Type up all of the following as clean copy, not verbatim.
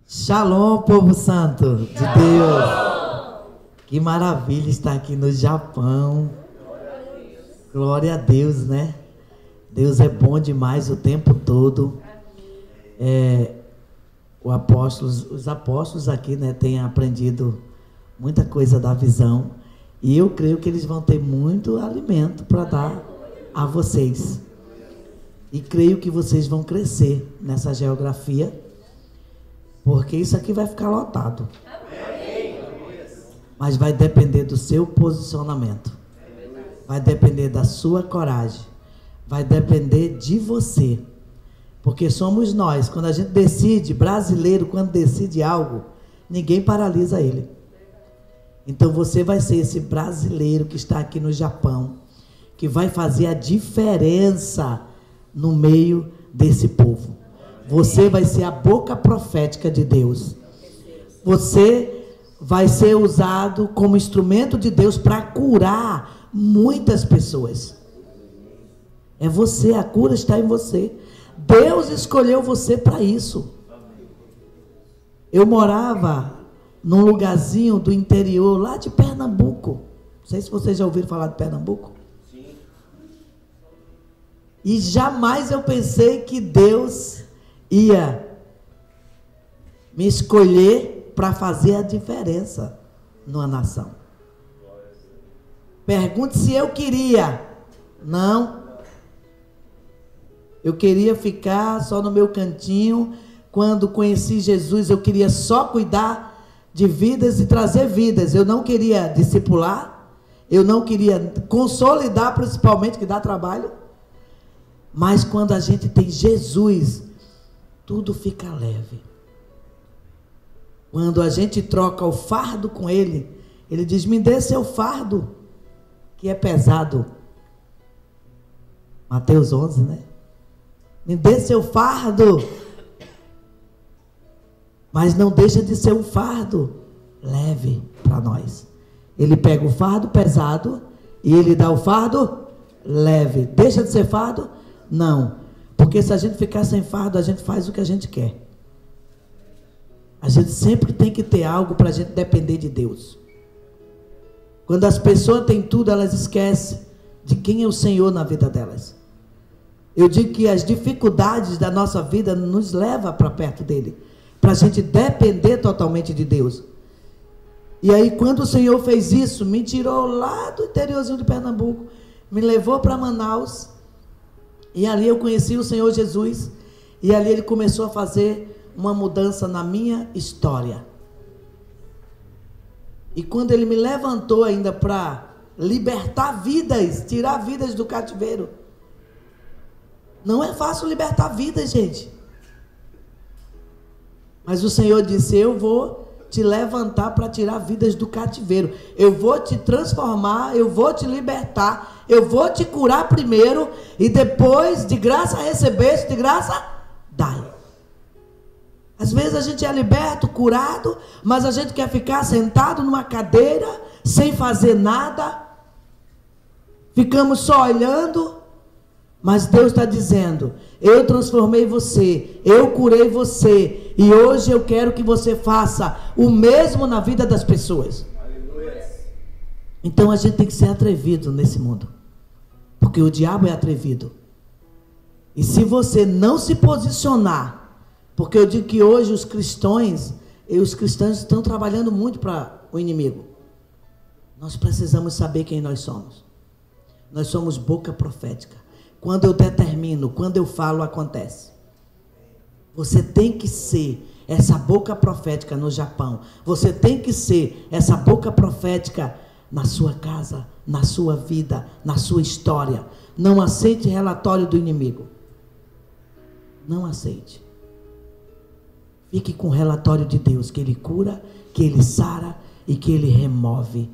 Shalom, povo santo de Deus. Que maravilha estar aqui no Japão. Glória a Deus, né? Deus é bom demais o tempo todo. Os apóstolos aqui, né, têm aprendido muita coisa da visão. E eu creio que eles vão ter muito alimento para dar a vocês. E creio que vocês vão crescer nessa geografia. Porque isso aqui vai ficar lotado. Mas vai depender do seu posicionamento. Vai depender da sua coragem. Vai depender de você. Porque somos nós. Quando a gente decide, brasileiro, quando decide algo, ninguém paralisa ele. Então você vai ser esse brasileiro que está aqui no Japão, que vai fazer a diferença no meio desse povo. Você vai ser a boca profética de Deus. Você vai ser usado como instrumento de Deus para curar muitas pessoas. É você, a cura está em você. Deus escolheu você para isso. Eu morava num lugarzinho do interior, lá de Pernambuco. Não sei se vocês já ouviram falar de Pernambuco. Sim. E jamais eu pensei que Deus ia me escolher para fazer a diferença numa nação. Pergunte se eu queria. Não. Eu queria ficar só no meu cantinho. Quando conheci Jesus, eu queria só cuidar de vidas e trazer vidas. Eu não queria discipular. Eu não queria consolidar, principalmente, que dá trabalho. Mas quando a gente tem Jesus, tudo fica leve. Quando a gente troca o fardo com Ele, Ele diz: me dê seu fardo, que é pesado. Mateus 11, né? Me dê seu fardo. Mas não deixa de ser um fardo leve para nós. Ele pega o fardo pesado e Ele dá o fardo leve. Deixa de ser fardo? Não. Porque se a gente ficar sem fardo, a gente faz o que a gente quer. A gente sempre tem que ter algo para a gente depender de Deus. Quando as pessoas têm tudo, elas esquecem de quem é o Senhor na vida delas. Eu digo que as dificuldades da nossa vida nos levam para perto dEle, para a gente depender totalmente de Deus. E aí, quando o Senhor fez isso, me tirou lá do interiorzinho de Pernambuco, me levou para Manaus. E ali eu conheci o Senhor Jesus. E ali Ele começou a fazer uma mudança na minha história. E quando Ele me levantou ainda para libertar vidas, tirar vidas do cativeiro. Não é fácil libertar vidas, gente. Mas o Senhor disse: eu vou te levantar para tirar vidas do cativeiro. Eu vou te transformar, eu vou te libertar, eu vou te curar primeiro e depois, de graça recebeste, de graça dai. Às vezes a gente é liberto, curado, mas a gente quer ficar sentado numa cadeira, sem fazer nada. Ficamos só olhando. Mas Deus está dizendo: eu transformei você, eu curei você, e hoje eu quero que você faça o mesmo na vida das pessoas. Aleluia. Então a gente tem que ser atrevido nesse mundo, porque o diabo é atrevido. E se você não se posicionar, porque eu digo que hoje os cristãos estão trabalhando muito para o inimigo. Nós precisamos saber quem nós somos. Nós somos boca profética. Quando eu determino, quando eu falo, acontece. Você tem que ser essa boca profética no Japão. Você tem que ser essa boca profética na sua casa, na sua vida, na sua história. Não aceite relatório do inimigo. Não aceite. Fique com o relatório de Deus, que Ele cura, que Ele sara e que Ele remove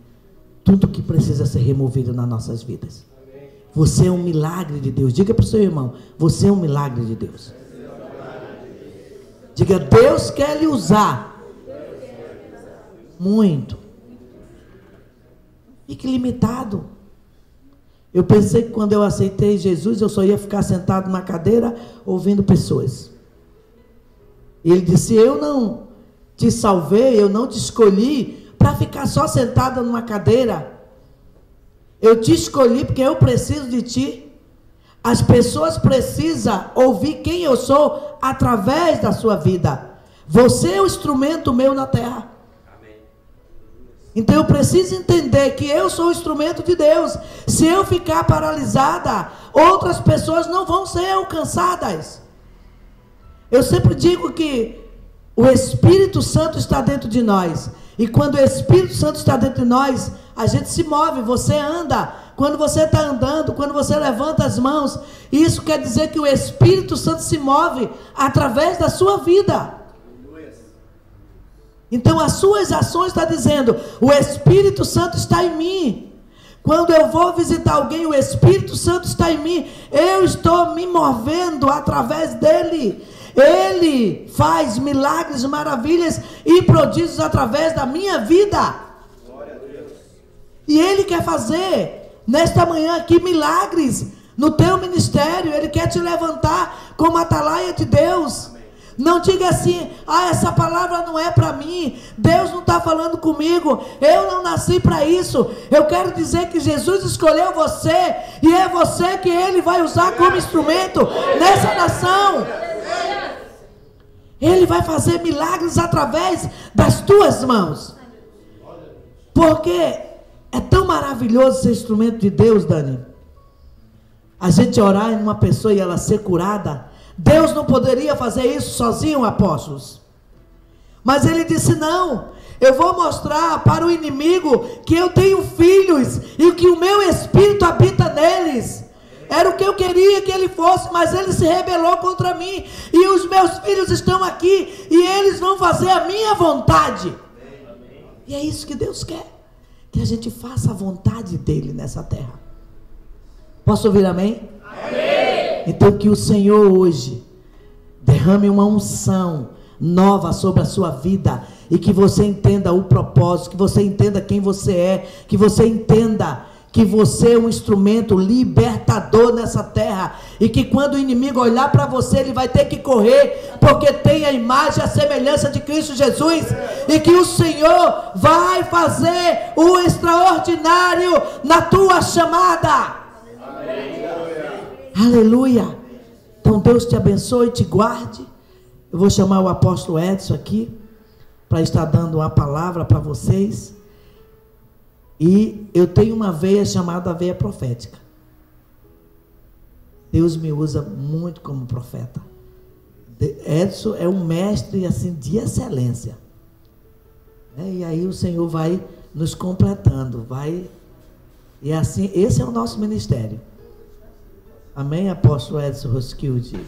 tudo que precisa ser removido nas nossas vidas. Você é um milagre de Deus. Diga para o seu irmão: você é um milagre de Deus. Diga, Deus quer lhe usar. Muito. Fique limitado. Eu pensei que quando eu aceitei Jesus, eu só ia ficar sentado numa cadeira ouvindo pessoas. Ele disse, eu não te salvei, eu não te escolhi para ficar só sentada numa cadeira. Eu te escolhi porque eu preciso de ti. As pessoas precisam ouvir quem eu sou através da sua vida. Você é o instrumento meu na terra. Então eu preciso entender que eu sou o instrumento de Deus. Se eu ficar paralisada, outras pessoas não vão ser alcançadas. Eu sempre digo que o Espírito Santo está dentro de nós. E quando o Espírito Santo está dentro de nós, a gente se move, você anda. Quando você está andando, quando você levanta as mãos, isso quer dizer que o Espírito Santo se move através da sua vida. Então as suas ações estão dizendo, o Espírito Santo está em mim. Quando eu vou visitar alguém, o Espírito Santo está em mim. Eu estou me movendo através dele. Ele faz milagres, maravilhas e prodígios através da minha vida. Glória a Deus. E ele quer fazer nesta manhã aqui milagres no teu ministério. Ele quer te levantar como atalaia de Deus. Não diga assim, essa palavra não é para mim, Deus não está falando comigo, eu não nasci para isso. Eu quero dizer que Jesus escolheu você, e é você que Ele vai usar como instrumento nessa nação. Ele vai fazer milagres através das tuas mãos. Porque é tão maravilhoso ser instrumento de Deus, Dani. A gente orar em uma pessoa e ela ser curada. Deus não poderia fazer isso sozinho, apóstolos. Mas ele disse, não, eu vou mostrar para o inimigo que eu tenho filhos e que o meu Espírito habita neles. Era o que eu queria que ele fosse, mas ele se rebelou contra mim. E os meus filhos estão aqui e eles vão fazer a minha vontade. E é isso que Deus quer, que a gente faça a vontade dele nessa terra. Posso ouvir amém? Amém. Então que o Senhor hoje derrame uma unção nova sobre a sua vida, e que você entenda o propósito, que você entenda quem você é, que você entenda que você é um instrumento libertador nessa terra, e que quando o inimigo olhar para você, ele vai ter que correr, porque tem a imagem e a semelhança de Cristo Jesus, e que o Senhor vai fazer o extraordinário na tua chamada. Amém. Aleluia. Então Deus te abençoe e te guarde. Eu vou chamar o apóstolo Edson aqui para estar dando uma palavra para vocês. E eu tenho uma veia chamada veia profética. Deus me usa muito como profeta. Edson é um mestre assim de excelência. E aí o Senhor vai nos completando, vai. E assim, esse é o nosso ministério. Amém, apóstolo Edson Roskilde?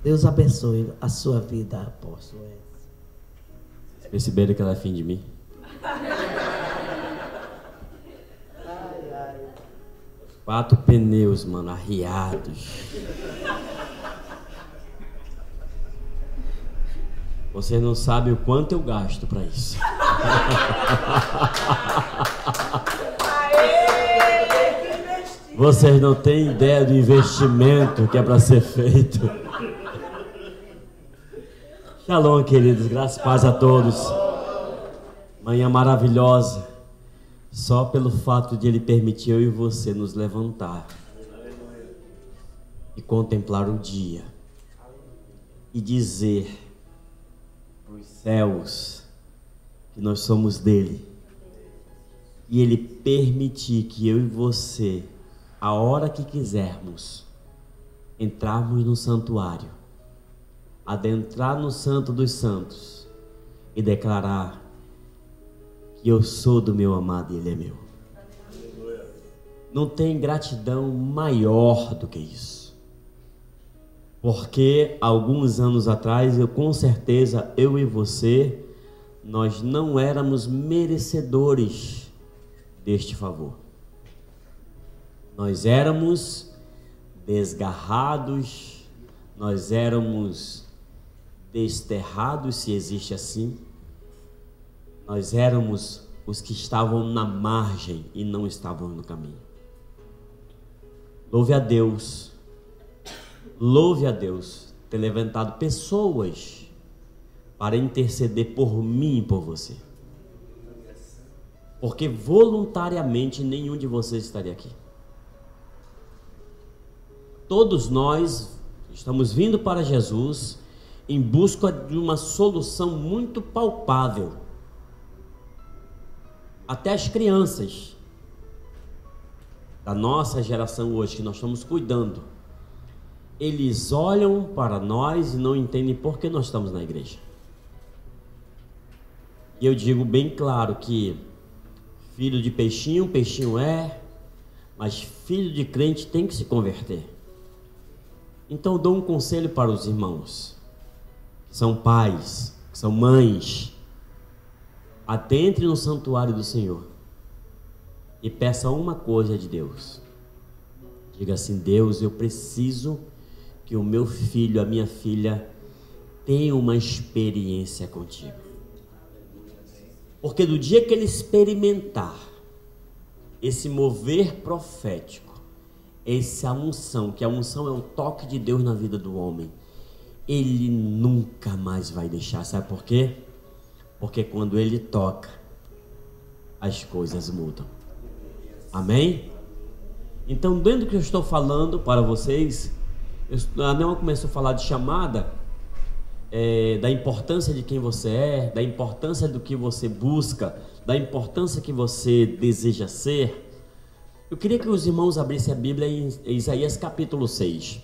Deus abençoe a sua vida, apóstolo Edson. Vocês perceberam que ela é fim de mim? Os 4 pneus, mano, arriados. Você não sabe o quanto eu gasto para isso. Vocês não têm ideia do investimento que é para ser feito. Shalom, queridos, graças e paz a todos. Manhã maravilhosa. Só pelo fato de Ele permitir eu e você nos levantar e contemplar o dia e dizer para os céus que nós somos dele, e Ele permitir que eu e você, a hora que quisermos, entrarmos no santuário, adentrar no Santo dos Santos e declarar que eu sou do meu amado e Ele é meu. Não tem gratidão maior do que isso. Porque alguns anos atrás, com certeza, eu e você, nós não éramos merecedores deste favor. Nós éramos desgarrados, nós éramos desterrados, se existe assim. Nós éramos os que estavam na margem e não estavam no caminho. Louve a Deus ter levantado pessoas para interceder por mim e por você. Porque voluntariamente nenhum de vocês estaria aqui. Todos nós estamos vindo para Jesus em busca de uma solução muito palpável. Até as crianças da nossa geração hoje, que nós estamos cuidando, eles olham para nós e não entendem por que nós estamos na igreja. E eu digo bem claro que filho de peixinho, peixinho é, mas filho de crente tem que se converter. Então eu dou um conselho para os irmãos, que são pais, que são mães. Adentre no santuário do Senhor e peça uma coisa de Deus. Diga assim: Deus, eu preciso que o meu filho, a minha filha, tenha uma experiência contigo. Porque do dia que ele experimentar esse mover profético, essa unção, que a unção é um toque de Deus na vida do homem, ele nunca mais vai deixar. Sabe por quê? Porque quando ele toca, as coisas mudam. Amém? Então, dentro do que eu estou falando para vocês, a Nelma começou a falar de chamada, da importância de quem você é, da importância do que você busca, da importância que você deseja ser. Eu queria que os irmãos abrissem a Bíblia em Isaías capítulo 6.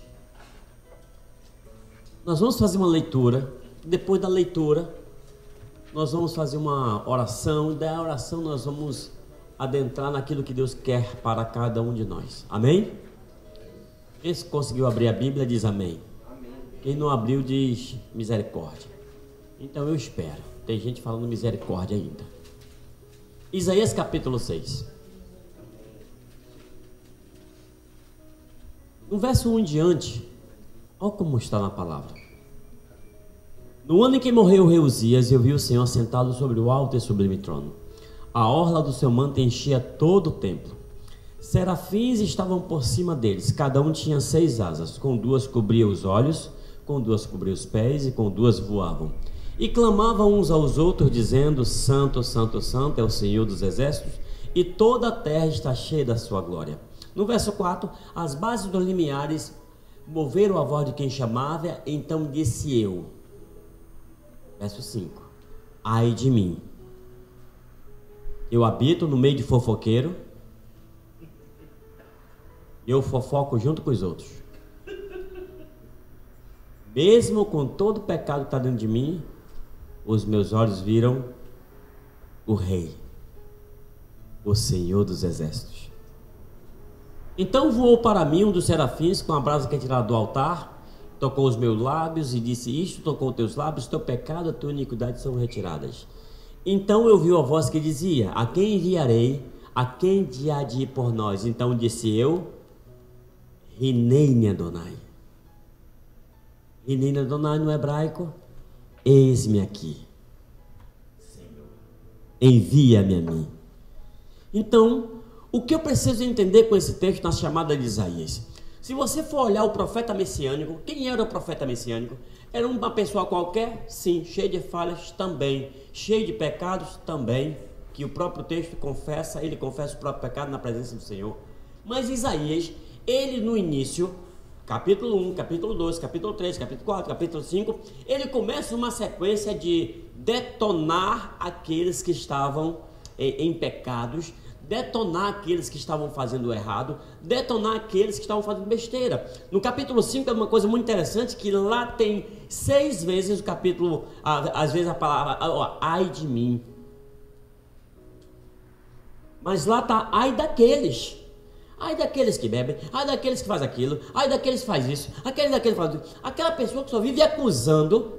Nós vamos fazer uma leitura. Depois da leitura, nós vamos fazer uma oração, e da oração nós vamos adentrar naquilo que Deus quer para cada um de nós. Amém? Quem conseguiu abrir a Bíblia diz amém. Amém. Quem não abriu diz misericórdia. Então eu espero. Tem gente falando misericórdia ainda. Isaías capítulo 6. No verso 1 em diante, olha como está na palavra. No ano em que morreu o rei Uzias, eu vi o Senhor sentado sobre o alto e sublime trono. A orla do seu manto enchia todo o templo. Serafins estavam por cima deles, cada um tinha 6 asas, com 2 cobria os olhos, com 2 cobria os pés e com 2 voavam. E clamavam uns aos outros, dizendo: Santo, Santo, Santo é o Senhor dos exércitos, e toda a terra está cheia da sua glória. No verso 4, as bases dos limiares moveram a voz de quem chamava, então disse eu. Verso 5, ai de mim, eu habito no meio de fofoqueiro, eu fofoco junto com os outros. Mesmo com todo o pecado que está dentro de mim, os meus olhos viram o Rei, o Senhor dos exércitos. Então voou para mim um dos serafins com a brasa que é tirada do altar, tocou os meus lábios e disse: isto tocou os teus lábios, teu pecado e a tua iniquidade são retiradas. Então eu vi a voz que dizia: a quem enviarei? A quem há de ir por nós? Então disse eu: Hineni Adonai. Hineni Adonai no hebraico: eis-me aqui, Senhor, envia-me a mim. Então, o que eu preciso entender com esse texto na chamada de Isaías? Se você for olhar o profeta messiânico, quem era o profeta messiânico? Era uma pessoa qualquer? Sim. Cheio de falhas? Também. Cheio de pecados? Também. Que o próprio texto confessa, ele confessa o próprio pecado na presença do Senhor. Mas Isaías, ele no início, capítulo 1, capítulo 2, capítulo 3, capítulo 4, capítulo 5, ele começa uma sequência de detonar aqueles que estavam em pecados, detonar aqueles que estavam fazendo errado, detonar aqueles que estavam fazendo besteira. No capítulo 5 é uma coisa muito interessante, que lá tem 6 vezes o capítulo, às vezes a palavra, ai de mim. Mas lá está, ai daqueles que bebem, ai daqueles que fazem aquilo, ai daqueles que fazem isso, daqueles que fazem isso. Aquela pessoa que só vive acusando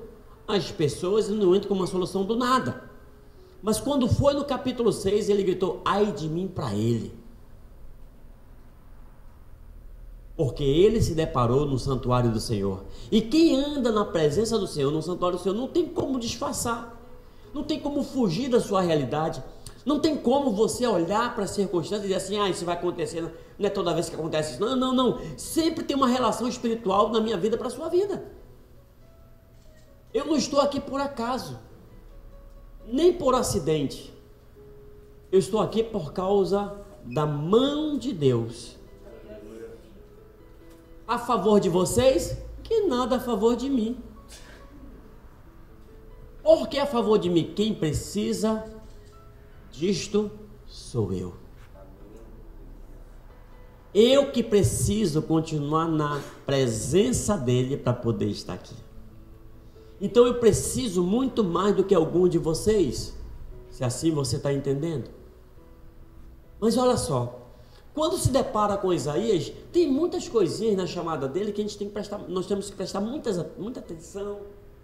as pessoas e não entra com uma solução do nada. Mas quando foi no capítulo 6, ele gritou: ai de mim para ele. Porque ele se deparou no santuário do Senhor. E quem anda na presença do Senhor, no santuário do Senhor, não tem como disfarçar, não tem como fugir da sua realidade, não tem como você olhar para as circunstâncias e dizer assim, ah, isso vai acontecer, não é toda vez que acontece isso. Não, não, não. Sempre tem uma relação espiritual na minha vida para a sua vida. Eu não estou aqui por acaso, nem por acidente. Eu estou aqui por causa da mão de Deus. A favor de vocês, que nada a favor de mim. Porque a favor de mim, quem precisa disto sou eu. Eu que preciso continuar na presença dele para poder estar aqui. Então eu preciso muito mais do que algum de vocês, se assim você está entendendo. Mas olha só, quando se depara com Isaías, tem muitas coisinhas na chamada dele que a gente tem que prestar, nós temos que prestar muita atenção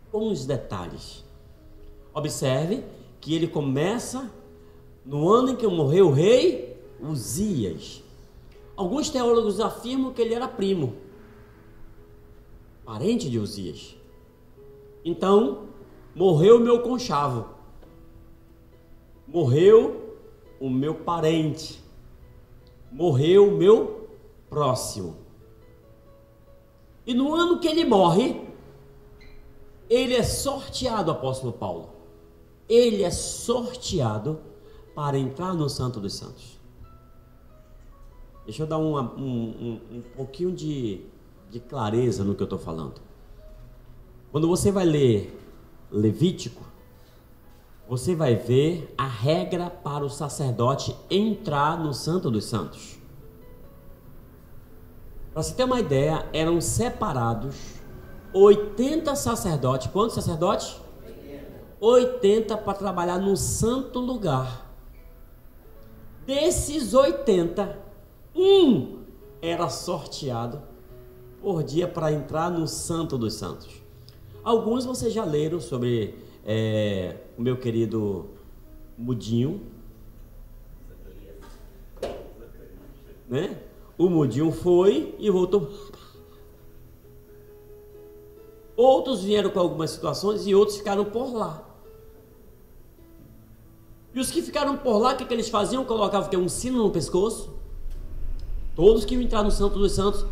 com os detalhes. Observe que ele começa no ano em que morreu o rei Uzias. Alguns teólogos afirmam que ele era primo, parente de Uzias. Então, morreu o meu conchavo, morreu o meu parente, morreu o meu próximo. E no ano que ele morre, ele é sorteado, apóstolo Paulo. Ele é sorteado para entrar no Santo dos Santos. Deixa eu dar um pouquinho de clareza no que eu estou falando. Quando você vai ler Levítico, você vai ver a regra para o sacerdote entrar no Santo dos Santos. Para você ter uma ideia, eram separados 80 sacerdotes. Quantos sacerdotes? 80 para trabalhar no santo lugar. Desses 80, um era sorteado por dia para entrar no Santo dos Santos. Alguns vocês já leram sobre o meu querido Mudinho, né? O Mudinho foi e voltou. Outros vieram com algumas situações e outros ficaram por lá. E os que ficaram por lá, o que eles faziam? Colocavam um sino no pescoço. Todos que iam entrar no Santo dos Santos,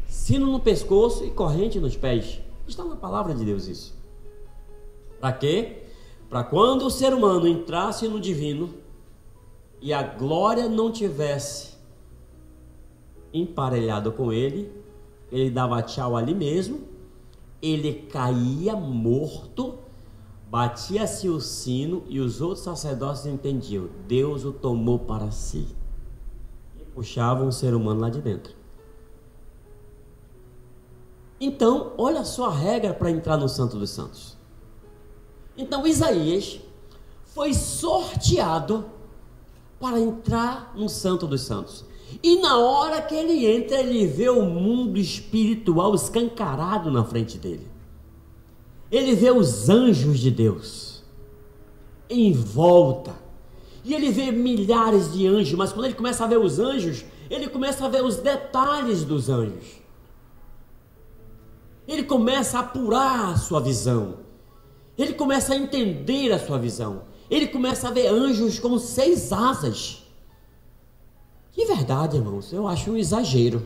sino no pescoço e corrente nos pés. Está na palavra de Deus isso. Para quê? Para quando o ser humano entrasse no divino e a glória não tivesse emparelhado com ele, ele dava tchau ali mesmo, ele caía morto, batia-se o sino e os outros sacerdotes entendiam, Deus o tomou para si, e puxavam o ser humano lá de dentro. Então, olha só a regra para entrar no Santo dos Santos. Então, Isaías foi sorteado para entrar no Santo dos Santos. E na hora que ele entra, ele vê o mundo espiritual escancarado na frente dele. Ele vê os anjos de Deus em volta. E ele vê milhares de anjos, mas quando ele começa a ver os anjos, ele começa a ver os detalhes dos anjos. Ele começa a apurar a sua visão. Ele começa a entender a sua visão. Ele começa a ver anjos com 6 asas. De verdade, irmãos, eu acho um exagero.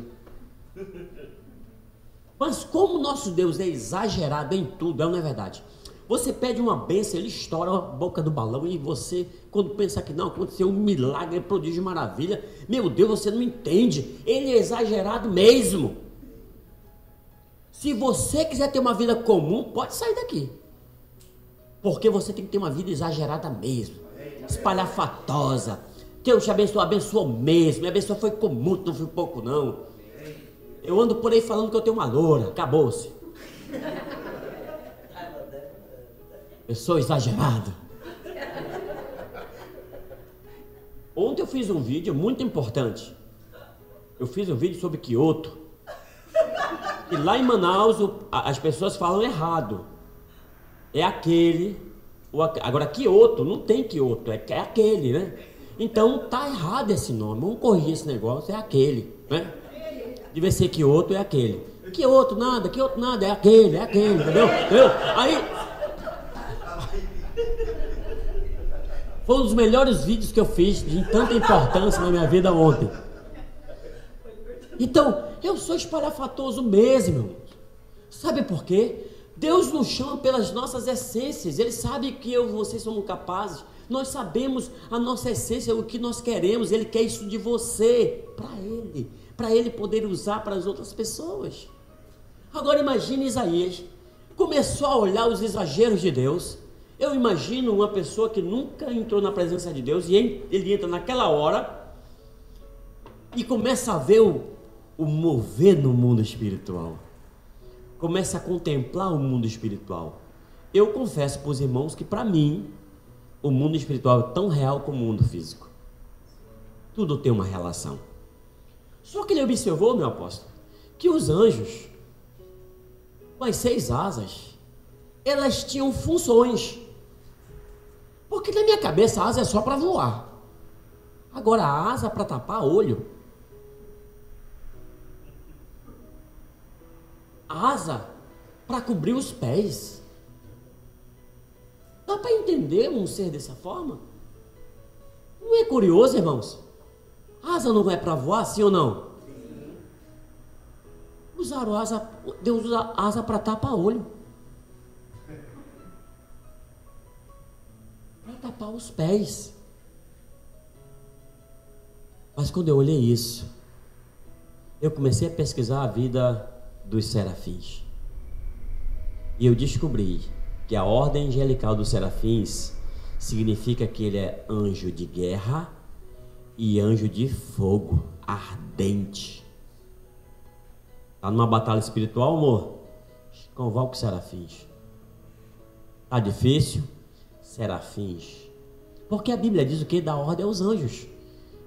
Mas como nosso Deus é exagerado em tudo, não é verdade? Você pede uma bênção, ele estoura a boca do balão e você, quando pensa que não, aconteceu um milagre, prodígio, maravilha, meu Deus, você não entende. Ele é exagerado mesmo. Se você quiser ter uma vida comum, pode sair daqui. Porque você tem que ter uma vida exagerada mesmo, espalhafatosa. Deus te abençoou, abençoou mesmo. Minha abençoa foi com muito, não foi pouco não. Eu ando por aí falando que eu tenho uma loura, acabou-se. Eu sou exagerado. Ontem eu fiz um vídeo muito importante. Eu fiz um vídeo sobre Kyoto. E lá em Manaus as pessoas falam errado. É aquele. Agora Kyoto, não tem Kyoto, é aquele, né? Então tá errado esse nome. Vamos corrigir esse negócio, é aquele, né? Devia ser que outro é aquele. Que outro nada, é aquele, entendeu? Aí... Foi um dos melhores vídeos que eu fiz de tanta importância na minha vida ontem. Então, eu sou espalhafatoso mesmo, meu irmão. Sabe por quê? Deus nos chama pelas nossas essências. Ele sabe que eu e você somos capazes. Nós sabemos a nossa essência, o que nós queremos. Ele quer isso de você, para Ele poder usar para as outras pessoas. Agora imagine Isaías. Começou a olhar os exageros de Deus. Eu imagino uma pessoa que nunca entrou na presença de Deus, e ele entra naquela hora e começa a ver o mover no mundo espiritual. Começa a contemplar o mundo espiritual. Eu confesso para os irmãos que para mim o mundo espiritual é tão real como o mundo físico. Tudo tem uma relação. Só que ele observou, meu apóstolo, que os anjos, com as 6 asas, elas tinham funções. Porque na minha cabeça a asa é só para voar. Agora a asa para tapar olho. A asa para cobrir os pés. Dá para entender um ser dessa forma? Não é curioso, irmãos? A asa não é para voar, sim ou não? Usaram asa, Deus usa asa para tapar olho. Para tapar os pés. Mas quando eu olhei isso, eu comecei a pesquisar a vida dos serafins. E eu descobri que a ordem angelical dos serafins significa que ele é anjo de guerra e anjo de fogo ardente. Está numa batalha espiritual, amor? Convoca os serafins. Está difícil? Serafins. Porque a Bíblia diz o que? Dá ordem aos anjos.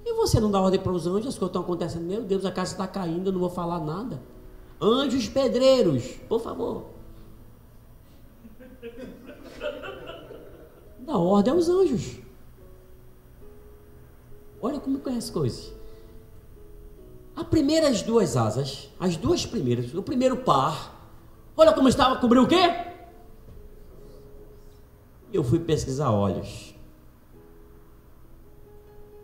E você não dá ordem para os anjos, as coisas estão acontecendo. Meu Deus, a casa está caindo, eu não vou falar nada. Anjos pedreiros, por favor. Dá ordem aos anjos. Olha como é as coisas. As primeiras 2 asas, as 2 primeiras, o primeiro par, olha como estava, cobriu o quê? Eu fui pesquisar olhos.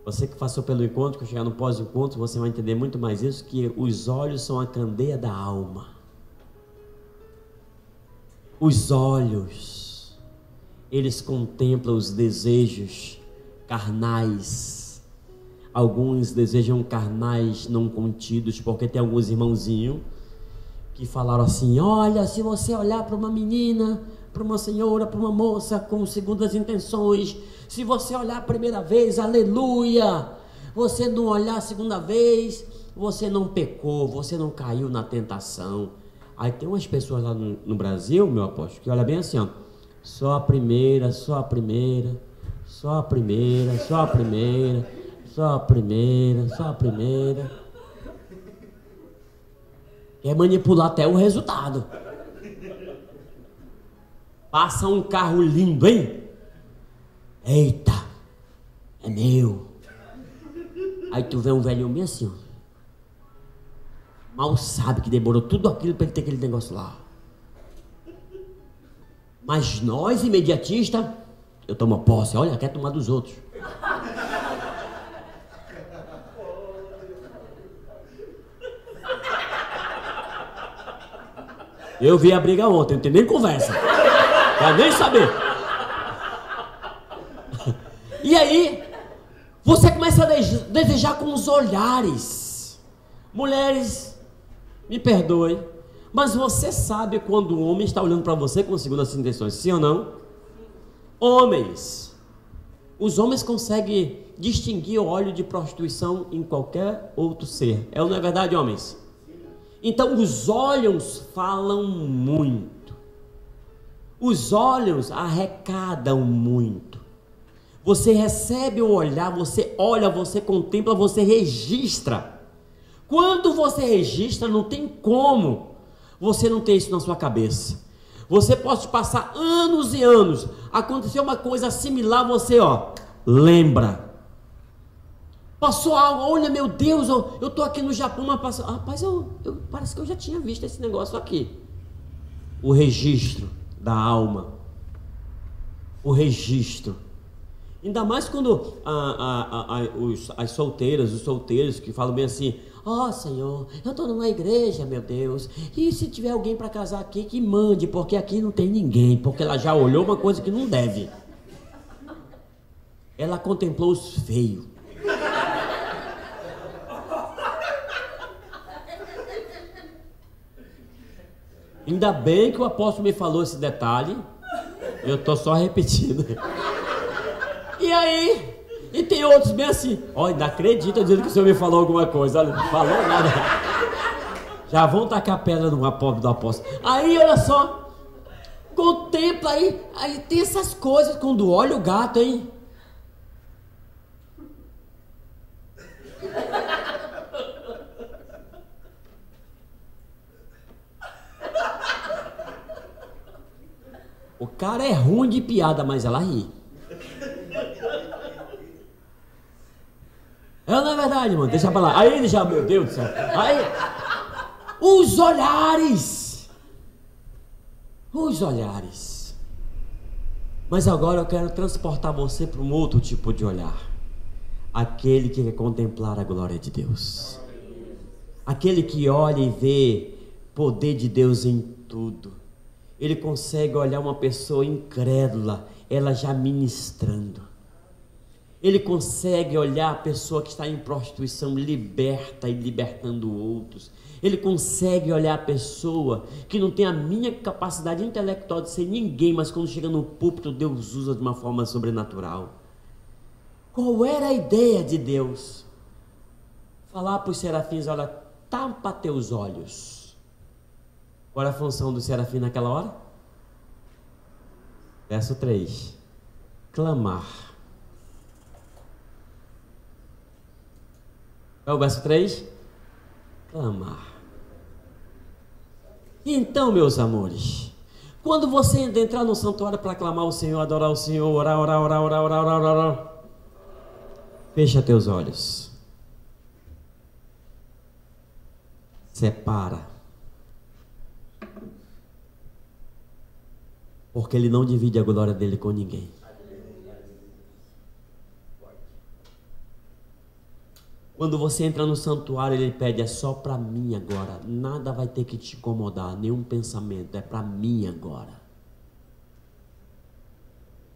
Você que passou pelo encontro, que chegar no pós-encontro, você vai entender muito mais isso, que os olhos são a candeia da alma. Os olhos, eles contemplam os desejos carnais. Alguns desejam carnais não contidos, porque tem alguns irmãozinhos que falaram assim: olha, se você olhar para uma menina, para uma senhora, para uma moça com segundas intenções, se você olhar a primeira vez, aleluia, você não olhar a segunda vez, você não pecou, você não caiu na tentação. Aí tem umas pessoas lá no Brasil, meu apóstolo, que olha bem assim, ó, só a primeira, só a primeira, só a primeira, só a primeira, só a primeira, só a primeira. Quer manipular até o resultado. Passa um carro lindo, hein? Eita, é meu. Aí tu vê um velhinho bem assim, ó. Mal sabe que demorou tudo aquilo para ele ter aquele negócio lá. Mas nós, imediatistas, eu tomo posse, olha, quer tomar dos outros. Eu vi a briga ontem, não tem nem conversa. Quer nem saber. E aí, você começa a desejar com os olhares. Mulheres, me perdoe, mas você sabe quando o homem está olhando para você com segundas intenções, sim ou não? Homens, os homens conseguem distinguir o óleo de prostituição em qualquer outro ser. É ou não é verdade, homens? Então os olhos falam muito. Os olhos arrecadam muito. Você recebe o olhar, você olha, você contempla, você registra. Quando você registra, não tem como você não ter isso na sua cabeça. Você pode passar anos e anos, aconteceu uma coisa similar, você lembra. Passou algo, olha, meu Deus, eu tô aqui no Japão, mas passou, rapaz, parece que eu já tinha visto esse negócio aqui. O registro da alma. O registro. Ainda mais quando as solteiras, os solteiros que falam bem assim: ó, Senhor, eu estou numa igreja, meu Deus, e se tiver alguém para casar aqui, que mande, porque aqui não tem ninguém, porque ela já olhou uma coisa que não deve. Ela contemplou os feios. Ainda bem que o apóstolo me falou esse detalhe, eu estou só repetindo. E aí, e tem outros bem assim, olha, ainda acredita dizendo que o senhor me falou alguma coisa, olha, não falou nada. Já vão tacar a pedra no pobre do apóstolo. Aí, olha só, contempla aí tem essas coisas, quando olha o gato, hein? O cara é ruim de piada, mas ela ri. Não é verdade, mano, deixa pra lá. Aí ele já, meu Deus do céu. Aí, os olhares. Mas agora eu quero transportar você para um outro tipo de olhar. Aquele que quer contemplar a glória de Deus. Aquele que olha e vê poder de Deus em tudo. Ele consegue olhar uma pessoa incrédula, ela já ministrando. Ele consegue olhar a pessoa que está em prostituição liberta e libertando outros. Ele consegue olhar a pessoa que não tem a minha capacidade intelectual de ser ninguém, mas quando chega no púlpito, Deus usa de uma forma sobrenatural. Qual era a ideia de Deus? Falar para os serafins: olha, tapa teus olhos. Qual era a função do serafim naquela hora? Verso 3. Clamar. É o verso 3? Clamar. Então, meus amores, quando você entrar no santuário para clamar o Senhor, adorar o Senhor, orar, fecha teus olhos. Separa. Porque Ele não divide a glória dele com ninguém. Quando você entra no santuário, Ele pede: é só para mim agora. Nada vai ter que te incomodar, nenhum pensamento, é para mim agora.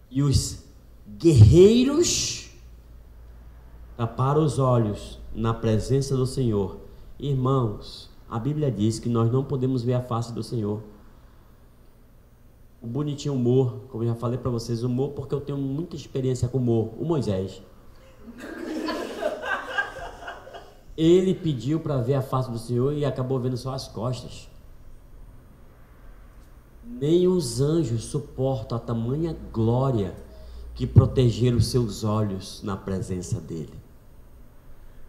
E os guerreiros taparam os olhos na presença do Senhor. Irmãos, a Bíblia diz que nós não podemos ver a face do Senhor. O bonitinho humor, como eu já falei para vocês, humor porque eu tenho muita experiência com humor. O Moisés, ele pediu para ver a face do Senhor e acabou vendo só as costas. Nem os anjos suportam a tamanha glória que protegeram os seus olhos na presença dele.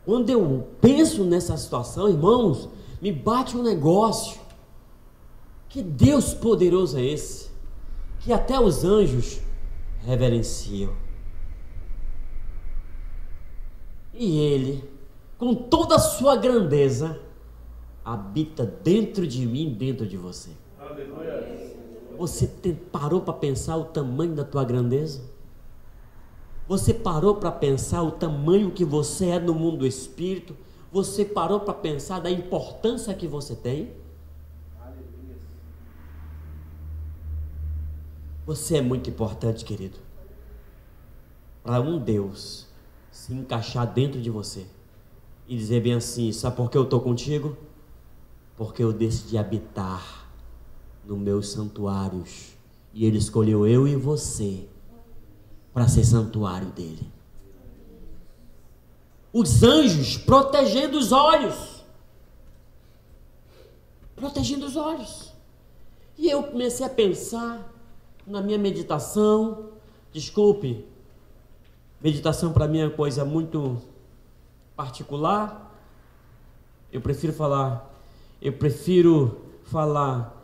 Quando eu penso nessa situação, irmãos, me bate um negócio. Que Deus poderoso é esse? Que até os anjos reverenciam. E Ele, com toda a sua grandeza, habita dentro de mim, dentro de você. Aleluia. Você parou para pensar o tamanho da tua grandeza? Você parou para pensar o tamanho que você é no mundo do espírito? Você parou para pensar da importância que você tem? Você é muito importante, querido, para um Deus se encaixar dentro de você e dizer bem assim: sabe por que eu estou contigo? Porque eu decidi habitar nos meus santuários e Ele escolheu eu e você para ser santuário dele. Os anjos protegendo os olhos. Protegendo os olhos. E eu comecei a pensar na minha meditação. Desculpe, meditação para mim é uma coisa muito particular. Eu prefiro falar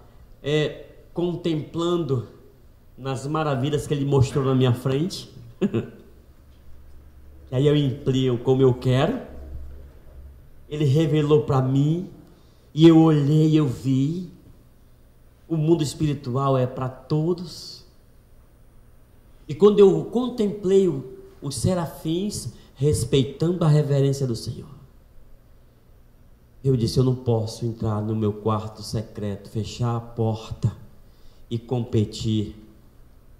contemplando nas maravilhas que Ele mostrou na minha frente. que aí eu empleo como eu quero. Ele revelou para mim, e eu olhei, eu vi. O mundo espiritual é para todos. E quando eu contemplei os serafins respeitando a reverência do Senhor, eu disse: eu não posso entrar no meu quarto secreto, fechar a porta e competir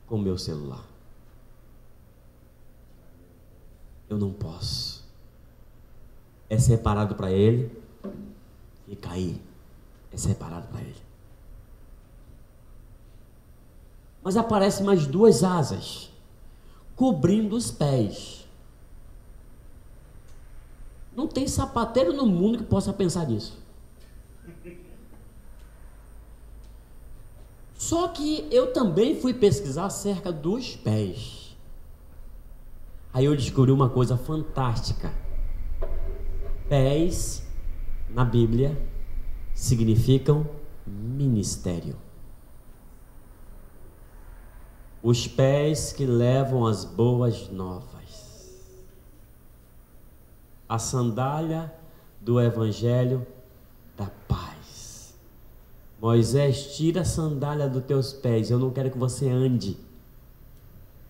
com o meu celular. Eu não posso. É separado para ele, fica aí. É separado para ele. Mas aparecem mais duas asas, cobrindo os pés. Não tem sapateiro no mundo que possa pensar nisso. Só que eu também fui pesquisar acerca dos pés. Aí eu descobri uma coisa fantástica. Pés, na Bíblia, significam ministério. Os pés que levam as boas novas. A sandália do Evangelho da paz. Moisés, tira a sandália dos teus pés. Eu não quero que você ande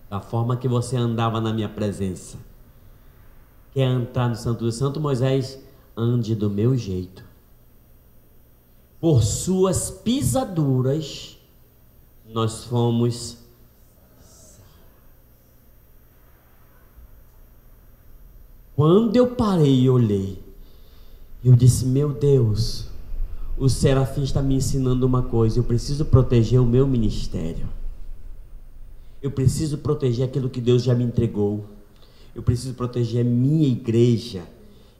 da forma que você andava na minha presença. Quer entrar no Santo do Santo, Moisés? Ande do meu jeito. Por suas pisaduras nós fomos. Quando eu parei e olhei, eu disse: meu Deus, o serafim está me ensinando uma coisa. Eu preciso proteger o meu ministério. Eu preciso proteger aquilo que Deus já me entregou. Eu preciso proteger a minha igreja.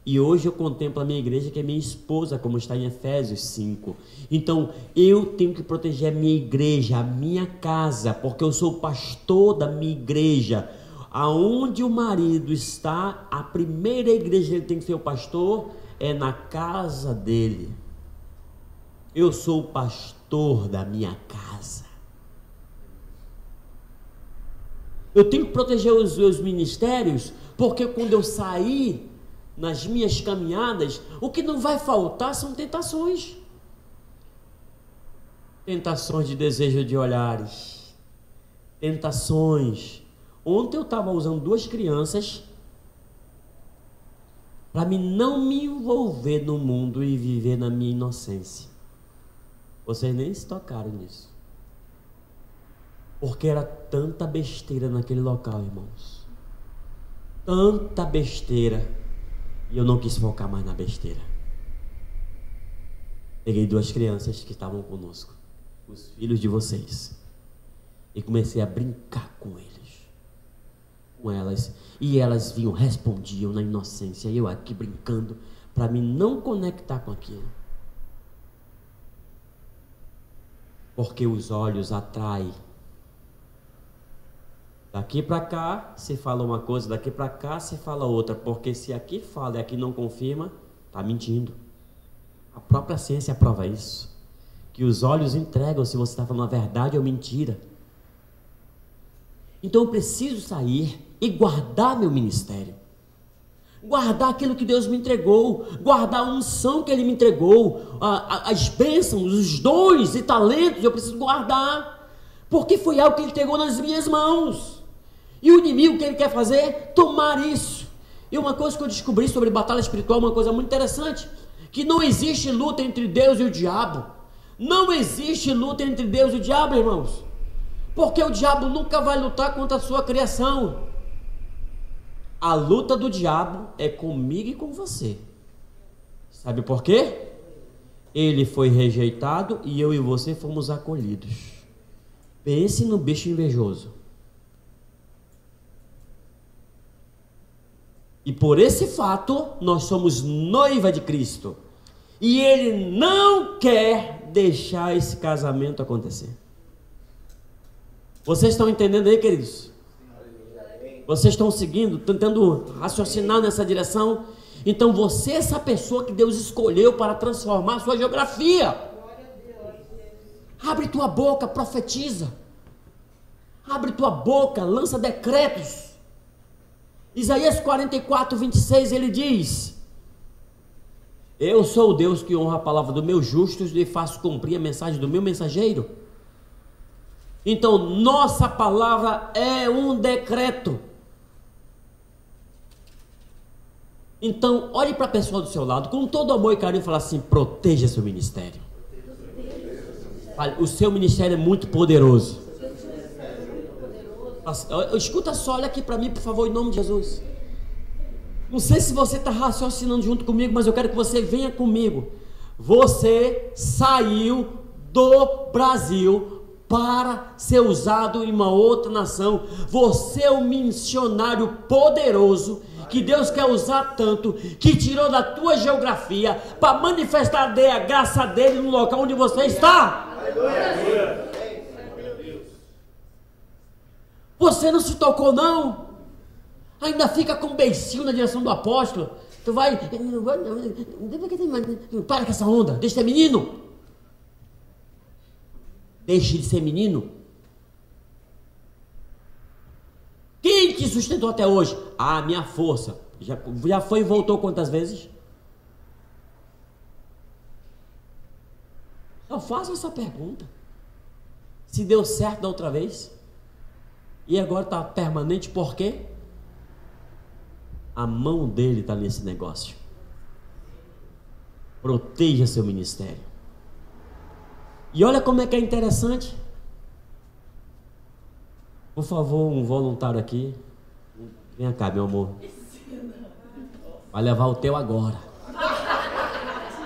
E hoje eu contemplo a minha igreja, que é minha esposa, como está em Efésios 5. Então eu tenho que proteger a minha igreja, a minha casa, porque eu sou o pastor da minha igreja. Aonde o marido está, a primeira igreja que ele tem que ser o pastor é na casa dele. Eu sou o pastor da minha casa. Eu tenho que proteger os meus ministérios, porque quando eu sair nas minhas caminhadas, o que não vai faltar são tentações. Tentações de desejo de olhares. Tentações. Ontem eu estava usando duas crianças para não me envolver no mundo e viver na minha inocência. Vocês nem se tocaram nisso. Porque era tanta besteira naquele local, irmãos. Tanta besteira. E eu não quis focar mais na besteira. Peguei duas crianças que estavam conosco, os filhos de vocês, e comecei a brincar com eles. Com elas, e elas vinham, respondiam na inocência, e eu aqui brincando, para me não conectar com aquilo. Porque os olhos atraem. Daqui para cá se fala uma coisa, daqui para cá se fala outra, porque se aqui fala e aqui não confirma, está mentindo. A própria ciência prova isso, que os olhos entregam se você está falando a verdade ou mentira. Então eu preciso sair e guardar meu ministério, guardar aquilo que Deus me entregou, guardar a unção que Ele me entregou, as bênçãos, os dons e talentos. Eu preciso guardar, porque foi algo que Ele entregou nas minhas mãos. E o inimigo, o que ele quer fazer? Tomar isso. E uma coisa que eu descobri sobre batalha espiritual, uma coisa muito interessante, que não existe luta entre Deus e o diabo. Não existe luta entre Deus e o diabo, irmãos, porque o diabo nunca vai lutar contra a sua criação. A luta do diabo é comigo e com você. Sabe por quê? Ele foi rejeitado e eu e você fomos acolhidos. Pense no bicho invejoso. E por esse fato, nós somos noiva de Cristo. E Ele não quer deixar esse casamento acontecer. Vocês estão entendendo aí, queridos? Vocês estão seguindo, tentando raciocinar nessa direção? Então você é essa pessoa que Deus escolheu para transformar a sua geografia. Abre tua boca, profetiza. Abre tua boca, lança decretos. Isaías 44, 26, ele diz: eu sou o Deus que honra a palavra dos meus justos e faço cumprir a mensagem do meu mensageiro. Então, nossa palavra é um decreto. Então, olhe para a pessoa do seu lado, com todo amor e carinho, e fala assim: proteja seu ministério. O seu ministério é muito poderoso. Escuta só, olha aqui para mim, por favor, em nome de Jesus. Não sei se você está raciocinando junto comigo, mas eu quero que você venha comigo. Você saiu do Brasil para ser usado em uma outra nação. Você é um missionário poderoso que Deus quer usar tanto, que tirou da tua geografia para manifestar a graça dele no local onde você está. Você não se tocou, não? Ainda fica com um beicinho na direção do apóstolo. Tu vai... Para com essa onda, deixa de ser menino. Deixe de ser menino. Quem te sustentou até hoje? Ah, minha força. Já foi e voltou quantas vezes? Eu faço essa pergunta. Se deu certo da outra vez e agora está permanente, por quê? A mão dele está nesse negócio. Proteja seu ministério. E olha como é que é interessante. Por favor, um voluntário aqui. Vem cá, meu amor. Vai levar o teu agora.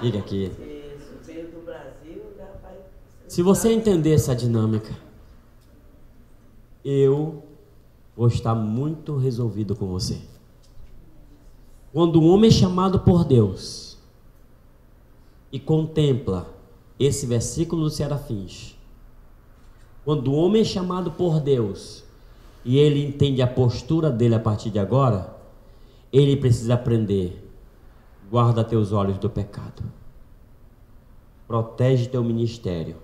Fica aqui. Se você entender essa dinâmica, eu vou estar muito resolvido com você. Quando um homem é chamado por Deus e contempla esse versículo dos serafins, quando o homem é chamado por Deus e ele entende a postura dele a partir de agora, ele precisa aprender: guarda teus olhos do pecado, protege teu ministério.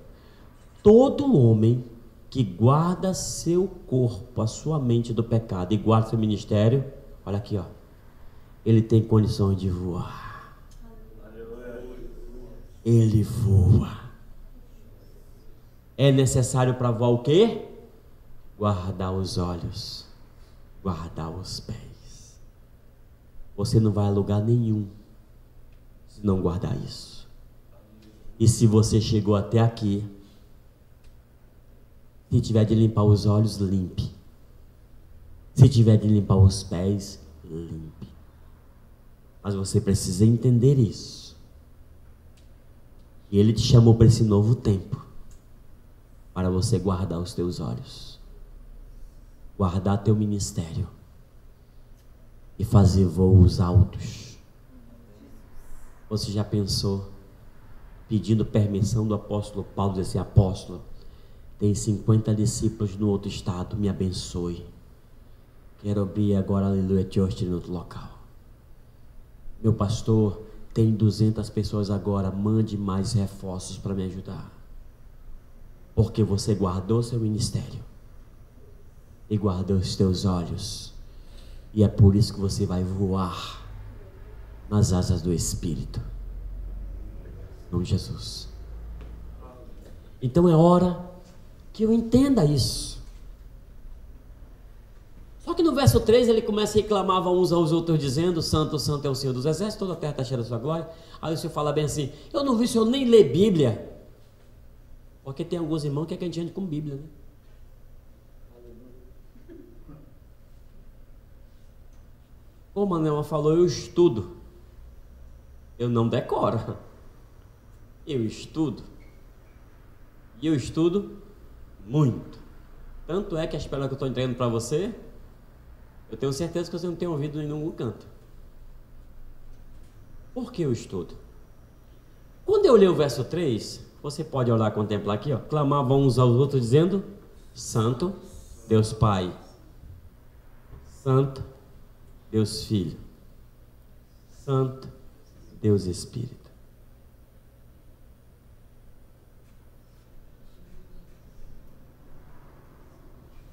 Todo homem que guarda seu corpo, a sua mente do pecado e guarda seu ministério, olha aqui, ó, ele tem condições de voar. Ele voa. É necessário para voar o quê? Guardar os olhos, guardar os pés. Você não vai a lugar nenhum se não guardar isso. E se você chegou até aqui, se tiver de limpar os olhos, limpe. Se tiver de limpar os pés, limpe. Mas você precisa entender isso. E Ele te chamou para esse novo tempo, para você guardar os teus olhos, guardar teu ministério e fazer voos altos. Você já pensou, pedindo permissão do apóstolo Paulo, dizer assim: apóstolo, tem 50 discípulos no outro estado, me abençoe. Quero abrir agora Aleluia Church em outro local. Meu pastor, tem 200 pessoas agora, mande mais reforços para me ajudar. Porque você guardou seu ministério e guardou os teus olhos. E é por isso que você vai voar nas asas do Espírito. Em nome de Jesus. Então é hora que eu entenda isso. Só que no verso 3 ele começa a reclamar uns aos outros, dizendo: Santo, Santo é o Senhor dos Exércitos, toda a terra está cheia da sua glória. Aí o Senhor fala bem assim: eu não vi o Senhor nem ler Bíblia. Porque tem alguns irmãos que é que a gente ande com Bíblia, né? Como a Nelma falou, eu estudo. Eu não decoro. Eu estudo. E eu estudo muito. Tanto é que as pérolas que eu estou entregando para você, eu tenho certeza que você não tem ouvido em nenhum canto. Por que eu estudo? Quando eu leio o verso 3, você pode olhar, contemplar aqui, ó. Clamavam uns aos outros dizendo: Santo, Deus Pai. Santo, Deus Filho. Santo, Deus Espírito.